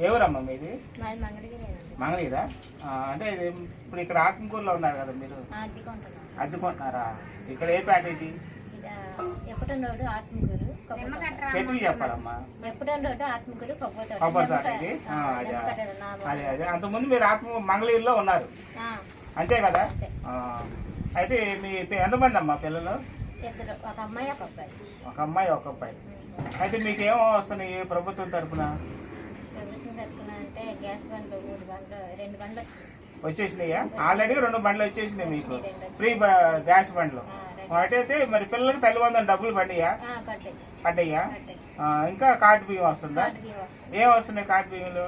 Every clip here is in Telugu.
ఎవరమ్మా మీది? మంగళగిరా? అంటే ఇప్పుడు ఇక్కడ ఆత్మకూరులో ఉన్నారు కదా మీరు, అద్దెకుంటున్నారా? ఇక్కడ ఏ పేట ఇది? గట్టిగా చెప్పాలమ్మా. కొబ్బరి తోట ఇది. అదే అదే అంతకుముందు మీరు మంగళగిరిలో ఉన్నారు అంతే కదా? అయితే మీ ఎంతమంది అమ్మా పిల్లలు? ఒక అమ్మాయి ఒక అబ్బాయి. అయితే మీకు ఏమో వస్తున్నాయి ప్రభుత్వం తరఫున? అంటే గ్యాస్ బండ్లు 3 బండ్లు 2 బండ్లు వచ్చేసినాయా? ఆల్రెడీ 2 బండ్లు వచ్చేసినాయి మీకు, ఫ్రీ గ్యాస్ బండ్లు. అయితే మరి పిల్లలకి తల్లివందరం డబ్బులు పడ్డాయా? ఇంకా కార్డు బియ్యం వస్తుందా? ఏం వస్తున్నాయి కార్డు బియ్యంలో?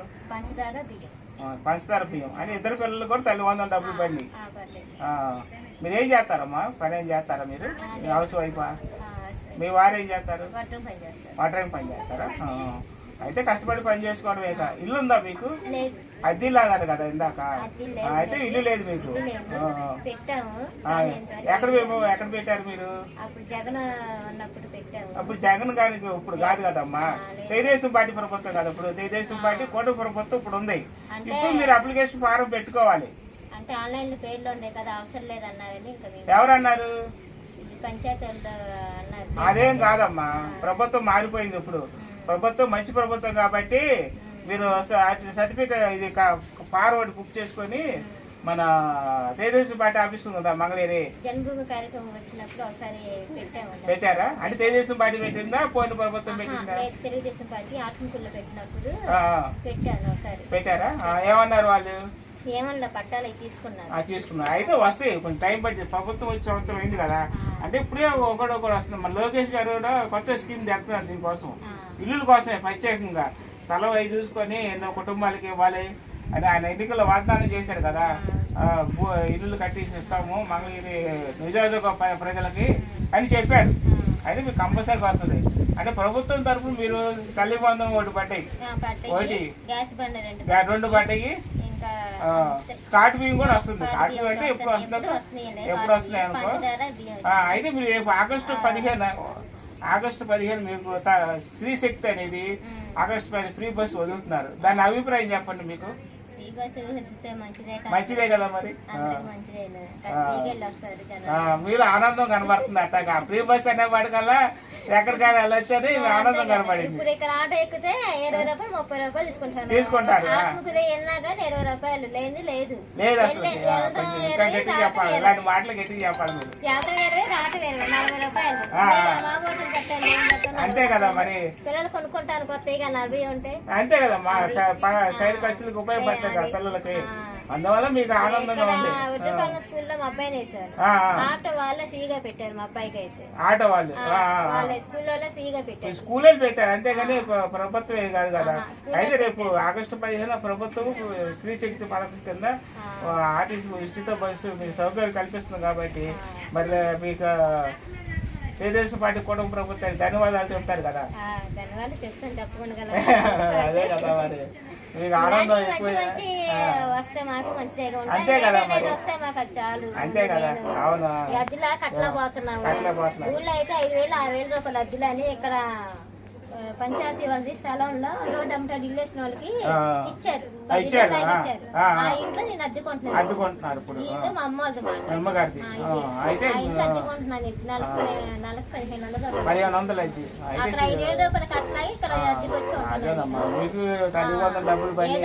పంచదార బియ్యం అని ఇద్దరు పిల్లలు కూడా తల్లివందరం డబ్బులు పడినాయి. మీరు ఏం చేస్తారమ్మా? పని ఏం చేస్తారా మీరు? హౌస్ వైఫా? మీ వారు ఏం చేస్తారు? వాటరింగ్ పని చేస్తారా? అయితే కష్టపడి పని చేసుకోవడం. ఇల్లు ఉందా మీకు? అద్దెలు అన్నారు కదా ఇందాక. అయితే ఇల్లు లేదు మీకు. ఎక్కడ పెట్టారు మీరు? అప్పుడు జగన్ గారికి ఇప్పుడు కాదు కదమ్మా, తెలుగుదేశం పార్టీ ప్రభుత్వం కదా. ఇప్పుడు తెలుగుదేశం పార్టీ కూటమి ప్రభుత్వం ఇప్పుడు ఉంది. ఇప్పుడు మీరు అప్లికేషన్ ఫారం పెట్టుకోవాలి. అంటే ఆన్లైన్ పేర్లు ఉండే కదా, అవసరం లేదన్నారని. ఎవరన్నారు? పంచాయతీ. అదేం కాదమ్మా, ప్రభుత్వం మారిపోయింది. ఇప్పుడు ప్రభుత్వం మంచి ప్రభుత్వం కాబట్టి మీరు సర్టిఫికేట్ ఇది ఫార్వర్డ్ బుక్ చేసుకొని మన తెలుగుదేశం పార్టీ ఆఫీస్ ఉంది కదా మంగళగిరి, జన్మభూమి కార్యక్రమం వచ్చినప్పుడు ఒకసారి పెట్టారా? అంటే తెలుగుదేశం పార్టీ పెట్టిందా పోయిన ప్రభుత్వం పెట్టిందా? తెలుగుదేశం పార్టీ ఆత్మకూరులో పెట్టినప్పుడు పెట్టాను ఒకసారి. పెట్టారా? ఏమన్నారు వాళ్ళు? ఏమన్నా పట్టాలు తీసుకున్నారు. అయితే వస్తాయి, కొంచెం టైం పట్టింది. ప్రభుత్వం వచ్చి సంవత్సరం అయింది కదా. అంటే ఇప్పుడే ఒకటి వస్తుంది. మన లోకేష్ గారు కూడా కొత్త స్కీమ్ తెస్తున్నారు దీనికోసం, ఇల్లుల కోసమే ప్రత్యేకంగా. స్థలం అవి చూసుకొని ఎన్నో కుటుంబాలకి ఇవ్వాలి అని ఆయన ఎన్నికల్లో వాగ్దానం చేశారు కదా. ఇల్లులు కట్టేసి ఇస్తాము మంగళగిరి నియోజకవర్గ ప్రజలకి అని చెప్పారు. అయితే మీకు కంపల్సరీ పడుతుంది. అంటే ప్రభుత్వం తరఫున మీరు తల్లి బంధం ఒకటి పడ్డాయి, 2 పడ్డాయి. కార్డు బియ్యం కూడా వస్తుంది. కార్డు బియ్యం అంటే ఎప్పుడు వస్తున్నాయి అనుకో. అయితే మీరు ఆగస్టు 15 మీకు శ్రీశక్తి అనేది ఆగస్టు 15 ఫ్రీ బస్ వదులుతున్నారు. దాని అభిప్రాయం చెప్పండి. మీకు మంచిదే కదా మరి. మీరు ఆనందం కనబడుతుంది. అట్టగా ఫ్రీ బస్ అనేవాడి కల్లా ఎక్కడికైనా వెళ్ళొచ్చు అని ఆనందం కనబడింది. ఇప్పుడు ఇక్కడ ఆటో ఎక్కితే 20 రూపాయలు 30 రూపాయలు తీసుకుంటారు. లేదు లేదు అసలు ఇంకా గట్టిగా చెప్పాలి, ఇలాంటి మాటలు గట్టిగా చెప్పాలి మీరు. 40 రూపాయలు అంతే కదా మరి. పిల్లలు కొనుక్కుంటాను కొత్తగా 40 ఉంటే అంతే కదా. మా సైడ్ ఖర్చులకు ఉపయోగపడతాయి కదా పిల్లలకి. అందువల్ల మీకు ఆనందంగా ఉంది. స్కూల్లో మా అబ్బాయిని వేసారు. ఆటో వాళ్ళే ఫ్రీగా పెట్టారు మా అబ్బాయికి. అయితే ఆటో వాళ్ళు స్కూల్లో ఫ్రీగా పెట్టారు. స్కూలే పెట్టారు అంతేగాని ప్రభుత్వమే కాదు కదా. అయితే రేపు ఆగస్టు 15 ప్రభుత్వం శ్రీశక్తి పథకం కింద ఆర్టీసీ ఉచిత బస్సు మీకు సౌకర్యం కల్పిస్తుంది కాబట్టి మరి మీకు తెలుగుదేశం పార్టీ కూటమి ప్రభుత్వానికి ధన్యవాదాలు చెప్తారు కదా. అదే కదా మరి. మీకు ఆనందం ఎక్కువ. అంతే కదా మరి. అంతే కదా. అవును. అద్దెలా కట్లా పోతున్నాము. ఊళ్ళో అయితే 5,000 6,000 రూపాయలు అద్దెలు అని ఇక్కడ పంచాయతీ వాళ్ళది స్థలంలో రోడ్డు అమ్మట ఇల్లేసిన వాళ్ళకి ఇచ్చారు. ఆ ఇంట్లో నేను అద్దెకుంటున్నారు. ఇప్పుడు మా అమ్మగారిది అయితే అద్దెకుంటున్నాను. నెలకు 1,500 అయితే 5,000 రూపాయలు కట్టినాయి. ఇక్కడ అద్దెకి వచ్చి మీకు తల్లిదండ్రులు డబ్బులు పని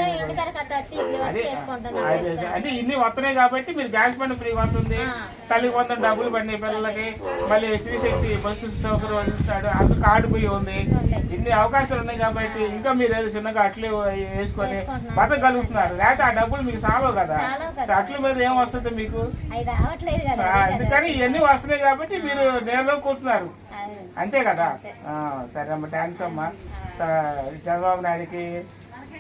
అంటే ఇన్ని వస్తున్నాయి కాబట్టి మీరు గ్యాస్ బండ్ ఫ్రీ వస్తుంది, తల్లికి 100 డబ్బులు పడినాయి పిల్లలకి, మళ్ళీ శ్రీశక్తి బస్సు సౌకర్యం అందిస్తాడు, అంత కార్డు పోయి ఉంది. ఇన్ని అవకాశాలు ఉన్నాయి కాబట్టి ఇంకా మీరు ఏదో చిన్నగా అట్లు వేసుకొని బతకగలుగుతున్నారు. లేకపోతే ఆ డబ్బులు మీకు సాలవు కదా. అట్ల మీద ఏం వస్తుంది మీకు? అందుకని ఇవన్నీ వస్తున్నాయి కాబట్టి మీరు నేలలో కూర్చున్నారు. అంతే కదా. సరే అమ్మా, థ్యాంక్స్ అమ్మా. చంద్రబాబు నాయుడికి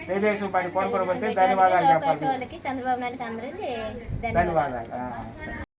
తెలుగుదేశం పార్టీ కోరుకోబట్టి ధన్యవాదాలు చెప్పాలి. చంద్రబాబు నాయుడు ధన్యవాదాలు.